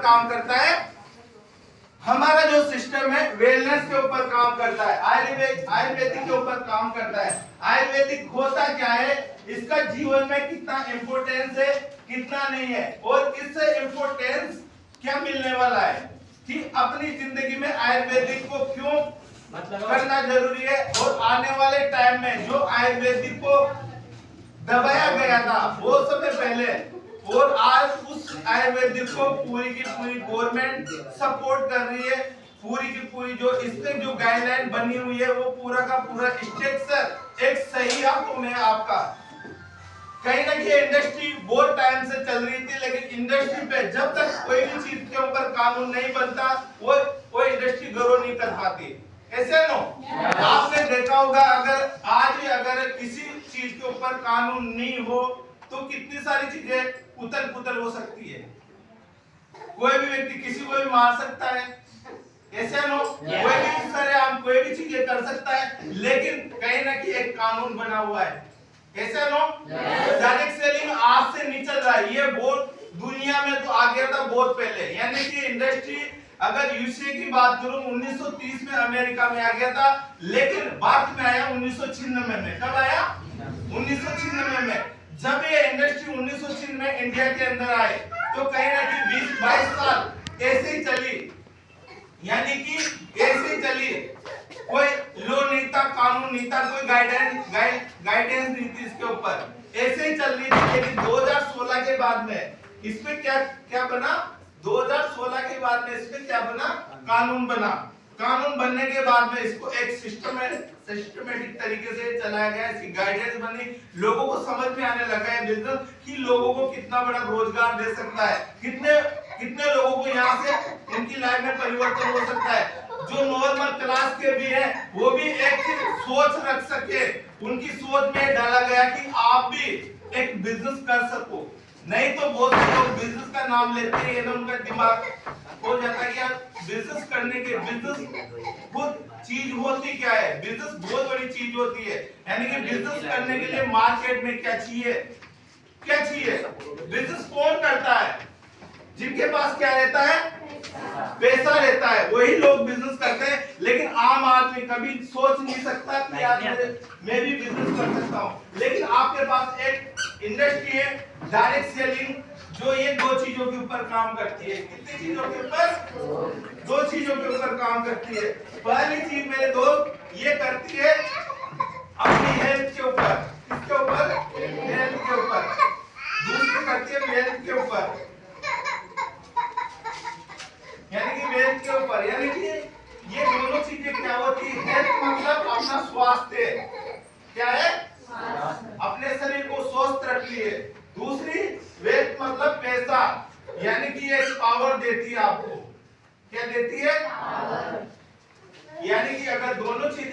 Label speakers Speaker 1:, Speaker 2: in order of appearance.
Speaker 1: काम करता है? हमारा जो सिस्टम है वेलनेस के ऊपर काम करता है, आयुर्वेदिक के ऊपर काम करता है। आयुर्वेदिक होता क्या है, इसका जीवन में कितना इंपॉर्टेंस है, कितना नहीं है, और इससे इंपॉर्टेंस क्या मिलने वाला है, कि अपनी जिंदगी में आयुर्वेदिक को क्यों करना जरूरी है, और आने वाले टाइम में जो आयुर्वेदिक को दबाया गया था वो समय पहले, और आज उस आयुर्वेदिक को पूरी की पूरी गवर्नमेंट सपोर्ट कर रही है। पूरी की पूरी जो इसमें जो गाइडलाइन बनी हुई है वो पूरा का पूरा स्ट्रक्चर एक सही हाथों में आपका। कहीं ना कहीं इंडस्ट्री बहुत टाइम से चल रही थी, लेकिन इंडस्ट्री पे जब तक कोई भी चीज के ऊपर कानून नहीं बनता वो इंडस्ट्री ग्रो नहीं कर पाती। ऐसे नो आपने देखा होगा, अगर आज भी अगर किसी चीज के ऊपर कानून नहीं हो तो कितनी सारी चीजें उथल पुथल हो सकती है। कोई भी व्यक्ति किसी को भी मार सकता है, ऐसे नो कोई भी इस तरह हम कोई भी चीजें कर सकता है, लेकिन कहीं ना कहीं एक कानून बना हुआ है। ऐसे नो डायरेक्ट सेलिंग आज से नहीं चल रहा है, ये बहुत दुनिया में तो आ गया था बहुत पहले। यानी कि इंडस्ट्री अगर यूएसए की बात करूं 1930 में अमेरिका में आ गया था, लेकिन भारत में आया 1996 में। कब आया? 1996 में। जब ये इंडस्ट्री 1996 में इंडिया के अंदर आए तो कहीं ना कहीं 20-22 साल ऐसे ही चली, यानी कि ऐसे ही चली। कोई लॉ नहीं था, कानून नहीं था, कोई गाइडेंस नहीं थी इसके ऊपर, ऐसे ही चल रही थी। लेकिन 2016 के बाद में इसमें क्या बना? 2016 के बाद में इसमें क्या बना? कानून बना। कानून बनने के बाद में इसको एक सिस्टमेटिक तरीके से चलाया गया, इसकी गाइडेंस बनी, लोगों को समझ में आने लगा है बिजनेस कि लोगों को कितना बड़ा रोजगार दे सकता है, कितने लोगों को यहाँ से इनकी लाइफ में परिवर्तन हो सकता है। जो नॉर्मल क्लास के भी हैं वो भी एक सोच रख सके, उनकी सोच में डाला गया कि आप भी एक बिजनेस कर सको। नहीं तो बहुत से लोग बिजनेस का नाम लेते हैं ना, उनका दिमाग हो जाता है कि यार बिजनेस करने के, बिजनेस खुद चीज होती क्या है, बिजनेस बहुत बड़ी चीज होती है। यानी कि बिजनेस करने के लिए मार्केट में क्या चाहिए, बिजनेस कौन करता है? जिनके पास क्या रहता है? पैसा रहता है, वही लोग बिजनेस करते हैं। लेकिन आम आदमी कभी सोच नहीं सकता कि यार मैं भी बिजनेस कर सकता हूँ। लेकिन आपके पास एक इंडस्ट्री है डायरेक्ट सेलिंग, जो ये दो चीजों के ऊपर काम करती है। कितनी चीजों के ऊपर? दो चीजों के ऊपर काम करती है। पहली चीज मेरे दोस्त ये करती है अपनी हेल्थ के ऊपर, किसके ऊपर? हेल्थ के ऊपर। दूसरी करती है वेल्थ के ऊपर, यानी कि वेल्थ के ऊपर। यानी कि ये दोनों चीजें क्या होती है? हेल्थ मतलब अपना स्वास्थ्य, क्या है? अपने शरीर को स्वस्थ रखिए। दूसरी वेल्थ मतलब पैसा, यानी कि ये पावर देती है आपको। क्या देती है? यानी कि अगर दोनों चीजें